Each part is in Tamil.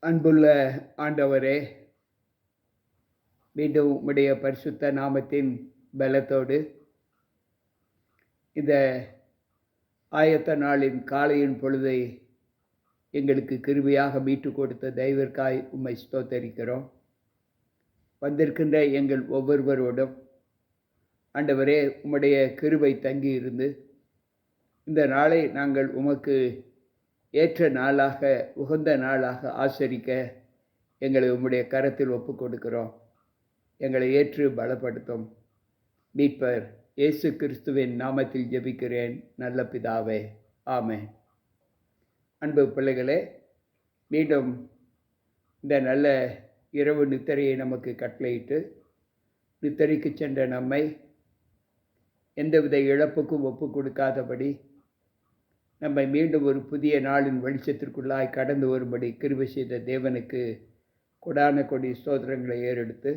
அன்புள்ள ஆண்டவரே, மீண்டும் உம்முடைய பரிசுத்த நாமத்தின் பலத்தோடு இந்த ஆயத்த நாளின் காலையின் பொழுதை எங்களுக்கு கிருபையாக மீட்டு கொடுத்த தயவிற்காய் உம்மை ஸ்தோத்தரிக்கிறோம். வந்திருக்கின்ற எங்கள் ஒவ்வொருவரோடும் ஆண்டவரே, உம்முடைய கிருபை தங்கி இருந்து இந்த நாளை நாங்கள் உமக்கு ஏற்ற நாளாக, உகந்த நாளாக ஆசரிக்க எங்களை உம்முடைய கரத்தில் ஒப்புக் கொடுக்கிறோம். எங்களை ஏற்று பலப்படுத்தும். மீட்பர் இயேசு கிறிஸ்துவின் நாமத்தில் ஜெபிக்கிறேன் நல்ல பிதாவே, ஆமென். அன்பு பிள்ளைகளே, மீண்டும் இந்த நல்ல இரவு நித்திரையை நமக்கு கட்டளையிட்டு நித்திரைக்கு சென்ற நம்மை எந்தவித இழப்புக்கும் ஒப்புக் கொடுக்காதபடி நம்மை மீண்டும் ஒரு புதிய நாளின் வெளிச்சத்திற்குள்ளாய் கடந்து வரும்படி கிருபை செய்த தேவனுக்கு கொடான கொடி ஸ்தோத்திரங்களை ஏறெடுத்து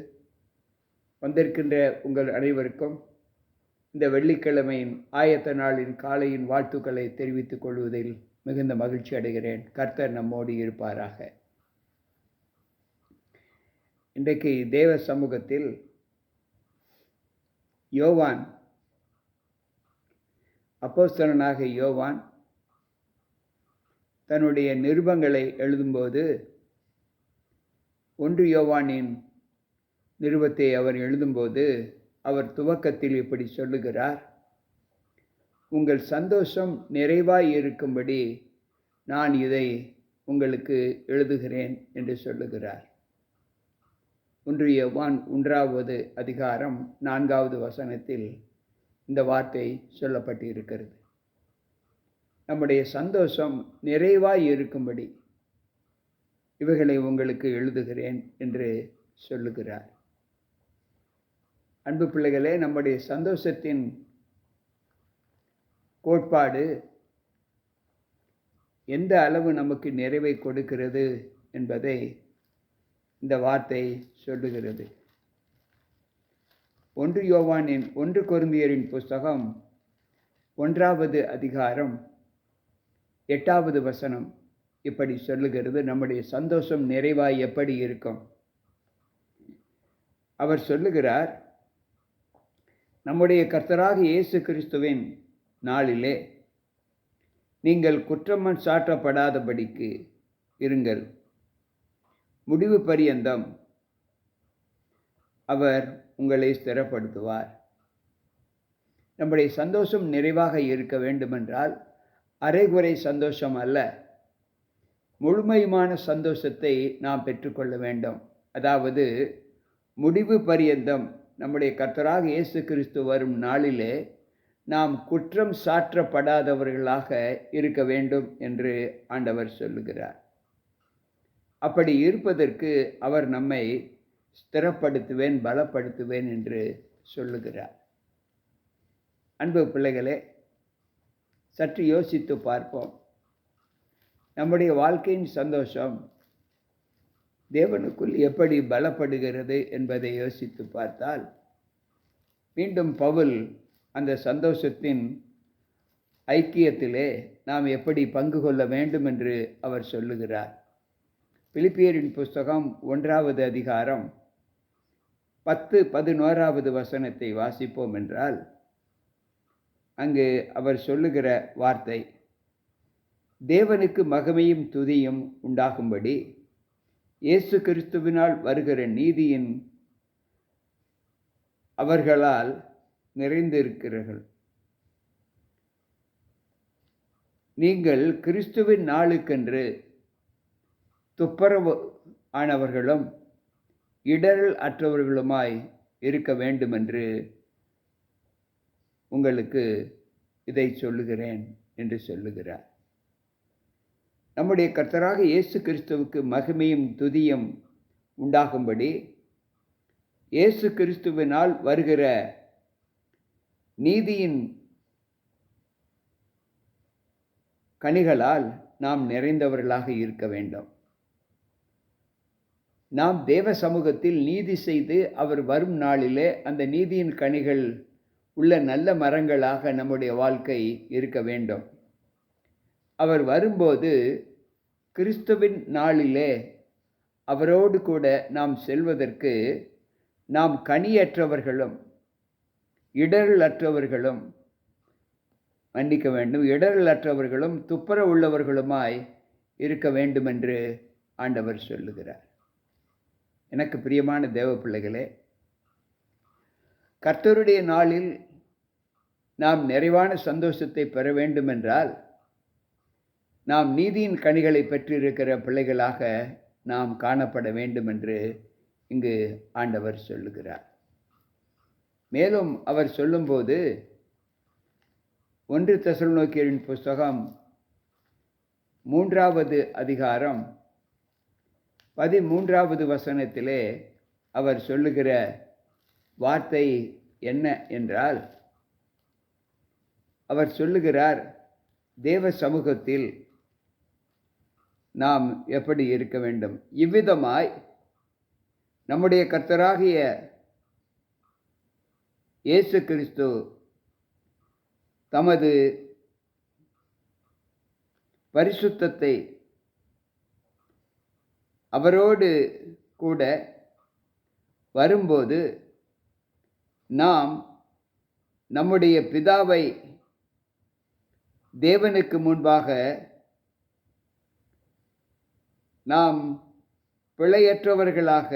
வந்திருக்கின்ற உங்கள் அனைவருக்கும் இந்த வெள்ளிக்கிழமையின் ஆயத்த நாளின் காலையின் வாழ்த்துக்களை தெரிவித்துக் கொள்வதில் மிகுந்த மகிழ்ச்சி அடைகிறேன். கர்த்தர் நம்மோடு இருப்பாராக. இன்றைக்கு தேவ சமூகத்தில் யோவான், அப்போஸ்தலனாக யோவான் தன்னுடைய நிருபங்களை எழுதும்போது 1 யோவானின் நிருபத்தை அவர் எழுதும்போது அவர் துவக்கத்தில் இப்படி சொல்லுகிறார்: உங்கள் சந்தோஷம் நிறைவாய் இருக்கும்படி நான் இதை உங்களுக்கு எழுதுகிறேன் என்று சொல்லுகிறார். 1 யோவான் 1வது அதிகாரம் 4வது வசனத்தில் இந்த வார்த்தை சொல்லப்பட்டிருக்கிறது. நம்முடைய சந்தோஷம் நிறைவாய் இருக்கும்படி இவைகளை உங்களுக்கு எழுதுகிறேன் என்று சொல்லுகிறார். அன்பு பிள்ளைகளே, நம்முடைய சந்தோஷத்தின் கோட்பாடு எந்த அளவு நமக்கு நிறைவை கொடுக்கிறது என்பதை இந்த வார்த்தை சொல்லுகிறது. 1 யோவானின் 1 கொரிந்தியரின் புஸ்தகம் 1வது அதிகாரம் 8வது வசனம் இப்படி சொல்லுகிறது. நம்முடைய சந்தோஷம் நிறைவாய் எப்படி இருக்கும்? அவர் சொல்லுகிறார், நம்முடைய கர்த்தராக இயேசு கிறிஸ்துவின் நாளிலே நீங்கள் குற்றம் சாட்டப்படாதபடிக்கு இருங்கள். முடிவு பரியந்தம் அவர் உங்களை ஸ்திரப்படுத்துவார். நம்முடைய சந்தோஷம் நிறைவாக இருக்க வேண்டுமென்றால் அரைகுறை சந்தோஷம் அல்ல, முழுமையான சந்தோஷத்தை நாம் பெற்றுக்கொள்ள வேண்டும். அதாவது முடிவு பரியந்தம் நம்முடைய கர்த்தராக இயேசு கிறிஸ்து வரும் நாளிலே நாம் குற்றம் சாற்றப்படாதவர்களாக இருக்க வேண்டும் என்று ஆண்டவர் சொல்லுகிறார். அப்படி இருப்பதற்கு அவர் நம்மை ஸ்திரப்படுத்துவேன், பலப்படுத்துவேன் என்று சொல்லுகிறார். அன்பு பிள்ளைகளே, சற்று யோசித்து பார்ப்போம். நம்முடைய வாழ்க்கையின் சந்தோஷம் தேவனுக்குள் எப்படி பலப்படுகிறது என்பதை யோசித்து பார்த்தால், மீண்டும் பவுல் அந்த சந்தோஷத்தின் ஐக்கியத்திலே நாம் எப்படி பங்கு கொள்ள வேண்டும் என்று அவர் சொல்லுகிறார். பிலிப்பியரின் புஸ்தகம் 1வது அதிகாரம் 10-11வது வசனத்தை வாசிப்போம் என்றால், அங்கு அவர் சொல்லுகிற வார்த்தை, தேவனுக்கு மகிமையும் துதியும் உண்டாகும்படி இயேசு கிறிஸ்துவினால் வருகிற நீதியின் அவர்களால் நிறைந்திருக்கிறீர்கள். நீங்கள் கிறிஸ்துவின் நாளுக்கென்று துப்புரவு ஆனவர்களும் இடரல் அற்றவர்களுமாய் இருக்க வேண்டுமென்று உங்களுக்கு இதை சொல்லுகிறேன் என்று சொல்லுகிறார். நம்முடைய கர்த்தராக இயேசு கிறிஸ்துவுக்கு மகிமையும் துதியும் உண்டாகும்படி இயேசு கிறிஸ்துவினால் வருகிற நீதியின் கனிகளால் நாம் நிறைந்தவர்களாக இருக்க வேண்டும். நாம் தேவ சமூகத்தில் நீதி செய்து அவர் வரும் நாளிலே அந்த நீதியின் கனிகள் உள்ள நல்ல மரங்களாக நம்முடைய வாழ்க்கை இருக்க வேண்டும். அவர் வரும்போது கிறிஸ்துவின் நாளிலே அவரோடு கூட நாம் செல்வதற்கு நாம் கனியற்றவர்களும் இடரலற்றவர்களும் மன்னிக்க வேண்டும் இடரலற்றவர்களும் துப்புரவு உள்ளவர்களுமாய் இருக்க வேண்டும் என்று ஆண்டவர் சொல்லுகிறார். எனக்கு பிரியமான தேவ பிள்ளைகளே, கர்த்தருடைய நாளில் நாம் நிறைவான சந்தோஷத்தை பெற வேண்டுமென்றால் நாம் நீதியின் கனிகளை பெற்றிருக்கிற பிள்ளைகளாக நாம் காணப்பட வேண்டும் என்று இங்கு ஆண்டவர் சொல்லுகிறார். மேலும் அவர் சொல்லும்போது 1 தெசலோனிக்கேயரின் புஸ்தகம் 3வது அதிகாரம் 13வது வசனத்திலே அவர் சொல்லுகிற வார்த்தை என்ன என்றால், அவர் சொல்லுகிறார், தேவ சமூகத்தில் நாம் எப்படி இருக்க வேண்டும். இவ்விதமாய் நம்முடைய கர்த்தராகிய இயேசு கிறிஸ்து தமது பரிசுத்தத்தை அவரோடு கூட வரும்போது நாம் நம்முடைய பிதாவை தேவனுக்கு முன்பாக நாம் பிழையற்றவர்களாக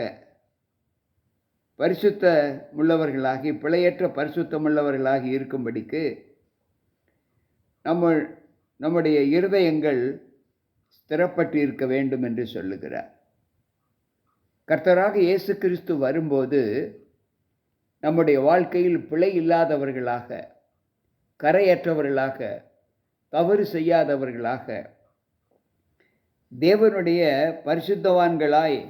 பரிசுத்தமுள்ளவர்களாகி பிழையற்ற பரிசுத்தமுள்ளவர்களாகி இருக்கும்படிக்கு நம்முடைய இருதயங்கள் ஸ்திரப்பட்டு இருக்க வேண்டும் என்று சொல்லுகிறார். கர்த்தராக இயேசு கிறிஸ்து வரும்போது நம்முடைய வாழ்க்கையில் பிழை இல்லாதவர்களாக, கரையற்றவர்களாக, தவறு செய்யாதவர்களாக, தேவனுடைய பரிசுத்தவான்களாய்,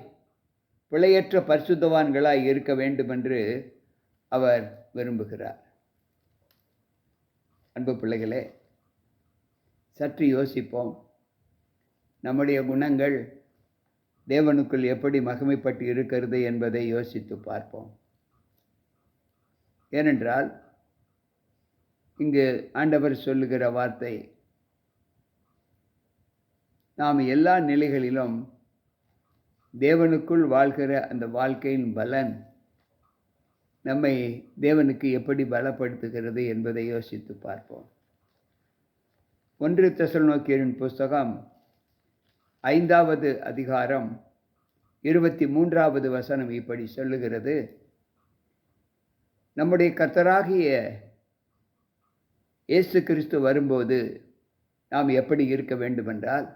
பிழையற்ற பரிசுத்தவான்களாய் இருக்க வேண்டும் என்று அவர் விரும்புகிறார். அன்பு பிள்ளைகளே, சற்று யோசிப்போம். நம்முடைய குணங்கள் தேவனுக்குள் எப்படி மகிமைப்பட்டு இருக்கிறது என்பதை யோசித்து பார்ப்போம். ஏனென்றால் இங்கு ஆண்டவர் சொல்லுகிற வார்த்தை, நாம் எல்லா நிலைகளிலும் தேவனுக்குள் வாழ்கிற அந்த வாழ்க்கையின் பலன் நம்மை தேவனுக்கு எப்படி பலப்படுத்துகிறது என்பதை யோசித்து பார்ப்போம். 1 தெசலோனிக்கேயரின் புஸ்தகம் 5வது அதிகாரம் 23வது வசனம் இப்படி சொல்லுகிறது, நம்முடைய கர்த்தராகிய இயேசு கிறிஸ்து வரும்போது நாம் எப்படி இருக்க வேண்டுமென்றால்,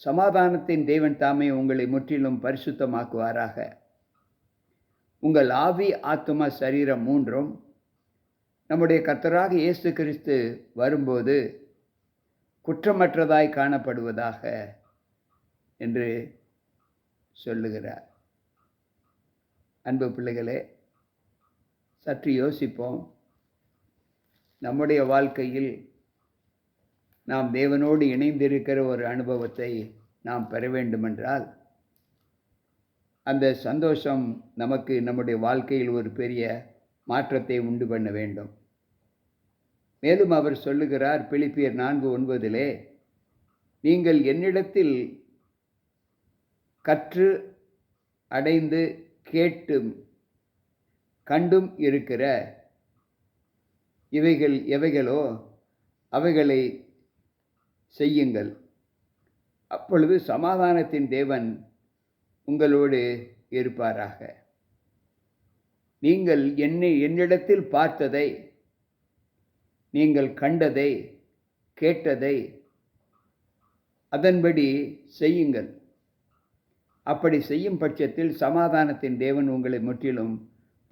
சமாதானத்தின் தேவன் தாமே உங்களை முற்றிலும் பரிசுத்தமாக்குவாராக. உங்கள் ஆவி, ஆத்துமா, சரீரம் மூன்றும் நம்முடைய கர்த்தராக இயேசு கிறிஸ்து வரும்போது குற்றமற்றதாய் காணப்படுவதாக என்று சொல்லுகிறார். அன்பு பிள்ளைகளே, சற்று யோசிப்போம். நம்முடைய வாழ்க்கையில் நாம் தேவனோடு இணைந்திருக்கிற ஒரு அனுபவத்தை நாம் பெற வேண்டுமென்றால் அந்த சந்தோஷம் நமக்கு நம்முடைய வாழ்க்கையில் ஒரு பெரிய மாற்றத்தை உண்டு பண்ண வேண்டும். மேலும் அவர் சொல்லுகிறார், பிலிப்பியர் 4:9, நீங்கள் என்னிடத்தில் கற்று அடைந்து கேட்டும் கண்டும் இருக்கிற இவைகள் எவைகளோ அவைகளை செய்யுங்கள், அப்பொழுது சமாதானத்தின் தேவன் உங்களோடு இருப்பாராக. நீங்கள் என்னிடத்தில் பார்த்ததை, நீங்கள் கண்டதை, கேட்டதை அதன்படி செய்யுங்கள். அப்படி செய்யும் பட்சத்தில் சமாதானத்தின் தேவன் உங்களை முற்றிலும்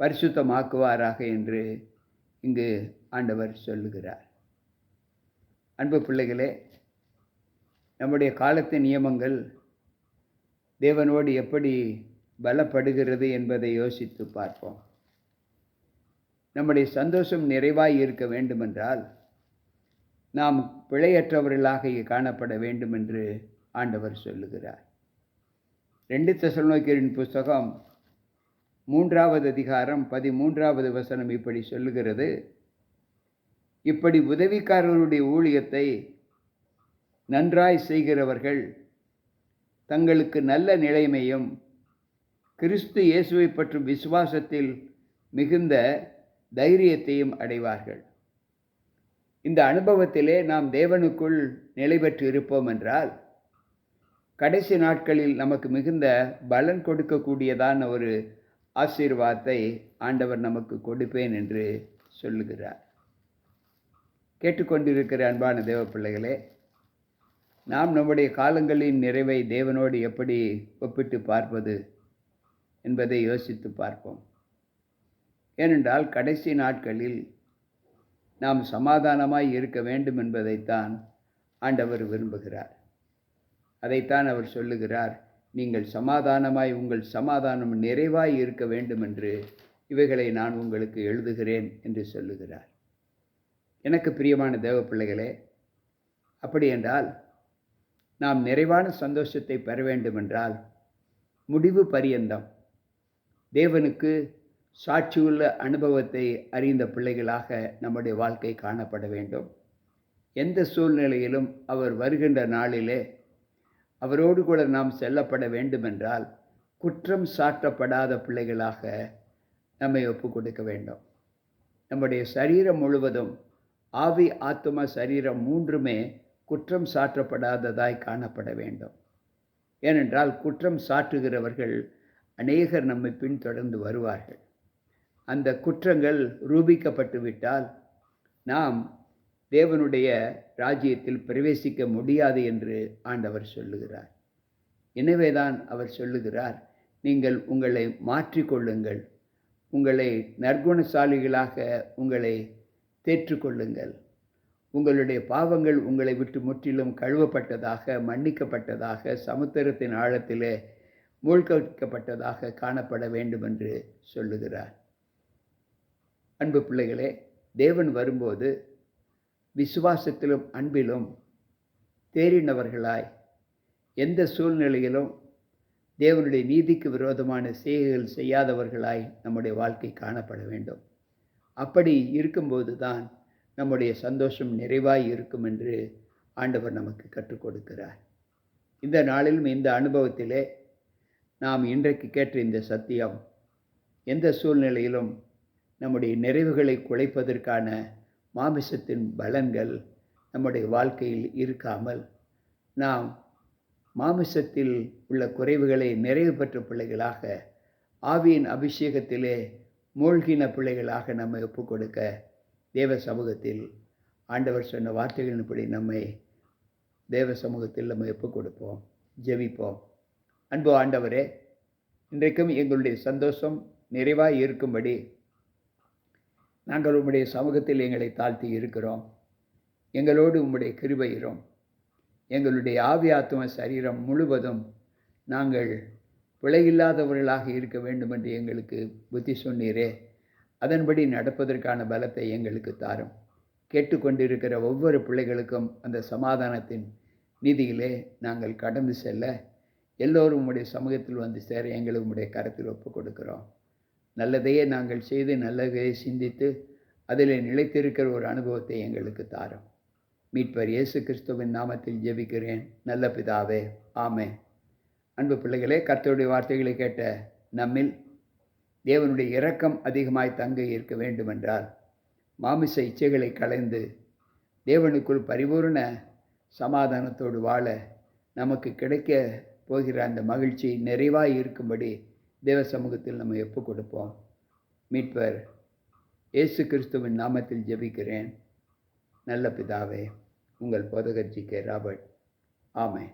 பரிசுத்தமாக்குவாராக என்று இங்கு ஆண்டவர் சொல்லுகிறார். அன்பு பிள்ளைகளே, நம்முடைய காலத்தின் நியமங்கள் தேவனோடு எப்படி பலப்படுகிறது என்பதை யோசித்து பார்ப்போம். நம்முடைய சந்தோஷம் நிறைவாய் இருக்க வேண்டுமென்றால் நாம் பிழையற்றவர்களாக காணப்பட வேண்டும் என்று ஆண்டவர் சொல்லுகிறார். 2 தெசலோனிக்கேயரின் புஸ்தகம் 3வது அதிகாரம் 13வது வசனம் இப்படி சொல்லுகிறது, இப்படி உதவிக்காரருடைய ஊழியத்தை நன்றாய் செய்கிறவர்கள் தங்களுக்கு நல்ல நிலைமையும் கிறிஸ்து இயேசுவை பற்றும் விசுவாசத்தில் மிகுந்த தைரியத்தையும் அடைவார்கள். இந்த அனுபவத்திலே நாம் தேவனுக்குள் நிலை பெற்று இருப்போம் என்றால், கடைசி நாட்களில் நமக்கு மிகுந்த பலன் கொடுக்கக்கூடியதான ஒரு ஆசீர்வாதத்தை ஆண்டவர் நமக்கு கொடுப்பேன் என்று சொல்லுகிறார். கேட்டுக்கொண்டிருக்கிற அன்பான தேவ பிள்ளைகளே, நாம் நம்முடைய காலங்களின் நிறைவை தேவனோடு எப்படி ஒப்பிட்டு பார்ப்பது என்பதை யோசித்து பார்ப்போம். ஏனென்றால் கடைசி நாட்களில் நாம் சமாதானமாய் இருக்க வேண்டும் என்பதைத்தான் ஆண்டவர் விரும்புகிறார். அதைத்தான் அவர் சொல்லுகிறார், நீங்கள் சமாதானமாய் உங்கள் சமாதானம் நிறைவாய் இருக்க வேண்டும் என்று இவைகளை நான் உங்களுக்கு எழுதுகிறேன் என்று சொல்லுகிறார். எனக்கு பிரியமான தேவ பிள்ளைகளே, அப்படி என்றால் நாம் நிறைவான சந்தோஷத்தை பெற வேண்டுமென்றால் முடிவு பரியந்தம் தேவனுக்கு சாட்சியுள்ள அனுபவத்தை அறிந்த பிள்ளைகளாக நம்முடைய வாழ்க்கை காணப்பட வேண்டும். எந்த சூழ்நிலையிலும் அவர் வருகின்ற நாளிலே அவரோடு கூட நாம் செல்லப்பட வேண்டுமென்றால் குற்றம் சாட்டப்படாத பிள்ளைகளாக நம்மை ஒப்புக் கொடுக்க வேண்டும். நம்முடைய சரீரம் முழுவதும், ஆவி, ஆத்தும, சரீரம் மூன்றுமே குற்றம் சாட்டப்படாததாய் காணப்பட வேண்டும். ஏனென்றால் குற்றம் சாட்டுகிறவர்கள் அநேகர் நம்மை பின்தொடர்ந்து வருவார்கள். அந்த குற்றங்கள் ரூபிக்கப்பட்டு விட்டால் நாம் தேவனுடைய ராஜ்யத்தில் பிரவேசிக்க முடியாது என்று ஆண்டவர் சொல்லுகிறார். எனவேதான் அவர் சொல்லுகிறார், நீங்கள் உங்களை மாற்றிக்கொள்ளுங்கள், உங்களை நற்குணசாலிகளாக உங்களை தேற்றுக்கொள்ளுங்கள், உங்களுடைய பாவங்கள் உங்களை விட்டு முற்றிலும் கழுவப்பட்டதாக, மன்னிக்கப்பட்டதாக, சமுத்திரத்தின் ஆழத்திலே மூழ்கடிக்கப்பட்டதாக காணப்பட வேண்டும் என்று சொல்லுகிறார். அன்பு பிள்ளைகளே, தேவன் வரும்போது விசுவாசத்திலும் அன்பிலும் தேறினவர்களாய், எந்த சூழ்நிலையிலும் தேவனுடைய நீதிக்கு விரோதமான செய்கைகள் செய்யாதவர்களாய் நம்முடைய வாழ்க்கை காணப்பட வேண்டும். அப்படி இருக்கும்போது தான் நம்முடைய சந்தோஷம் நிறைவாய் இருக்கும் என்று ஆண்டவர் நமக்கு கற்றுக் கொடுக்கிறார். இந்த நாளிலும் இந்த அனுபவத்திலே நாம் இன்றைக்கு கேட்ட இந்த சத்தியம் எந்த சூழ்நிலையிலும் நம்முடைய நிறைவுகளை குலைப்பதற்கான மாமிசத்தின் பலன்கள் நம்முடைய வாழ்க்கையில் இருக்காமல், நாம் மாமிசத்தில் உள்ள குறைவுகளை நிறைவு பெற்ற பிள்ளைகளாக, ஆவியின் அபிஷேகத்திலே மூழ்கின பிள்ளைகளாக நம்மை ஒப்புக் கொடுக்க தேவ சமூகத்தில் ஆண்டவர் சொன்ன வார்த்தைகளின்படி நம்மை தேவ சமூகத்தில் நம்ம ஒப்புக் கொடுப்போம். ஜெபிப்போம். அன்பு ஆண்டவரே, இன்றைக்கும் எங்களுடைய சந்தோஷம் நிறைவாய் இருக்கும்படி நாங்கள் உம்முடைய சமூகத்தில் எங்களை தாழ்த்தி இருக்கிறோம். எங்களோடு உம்முடைய கிருபை இரும். எங்களுடைய ஆவி, ஆத்தும, சரீரம் முழுவதும் நாங்கள் பிழையில்லாதவர்களாக இருக்க வேண்டும் என்று எங்களுக்கு புத்தி சொன்னீரே, அதன்படி நடப்பதற்கான பலத்தை எங்களுக்கு தாரும். கேட்டுக்கொண்டிருக்கிற ஒவ்வொரு பிள்ளைகளுக்கும் அந்த சமாதானத்தின் நீதியிலே நாங்கள் கடந்து செல்ல எல்லோரும் உம்முடைய சமூகத்தில் வந்து சேர எங்களை உம்முடைய கரத்தில் ஒப்புக் கொடுக்கிறோம். நல்லதையே நாங்கள் செய்து நல்லதையே சிந்தித்து அதில் நிலைத்திருக்கிற ஒரு அனுபவத்தை எங்களுக்கு தாரும். மீட்பர் இயேசு கிறிஸ்துவின் நாமத்தில் ஜெபிக்கிறேன் நல்ல பிதாவே, ஆமென். அன்பு பிள்ளைகளே, கர்த்தருடைய வார்த்தைகளை கேட்ட நம்மில் தேவனுடைய இரக்கம் அதிகமாய் தங்க இருக்க வேண்டுமென்றால் மாமிச இச்சைகளை களைந்து தேவனுக்குள் பரிபூர்ண சமாதானத்தோடு வாழ நமக்கு கிடைக்க போகிற அந்த மகிழ்ச்சி நிறைவாய் இருக்கும்படி தேவ சமூகத்தில் நம்ம ஒப்புக் கொடுப்போம். மீட்பர் இயேசு கிறிஸ்துவின் நாமத்தில் ஜெபிக்கிறேன் நல்ல பிதாவே. உங்கள் போதகர் ஜி.கே. ராபர்ட். ஆமென்.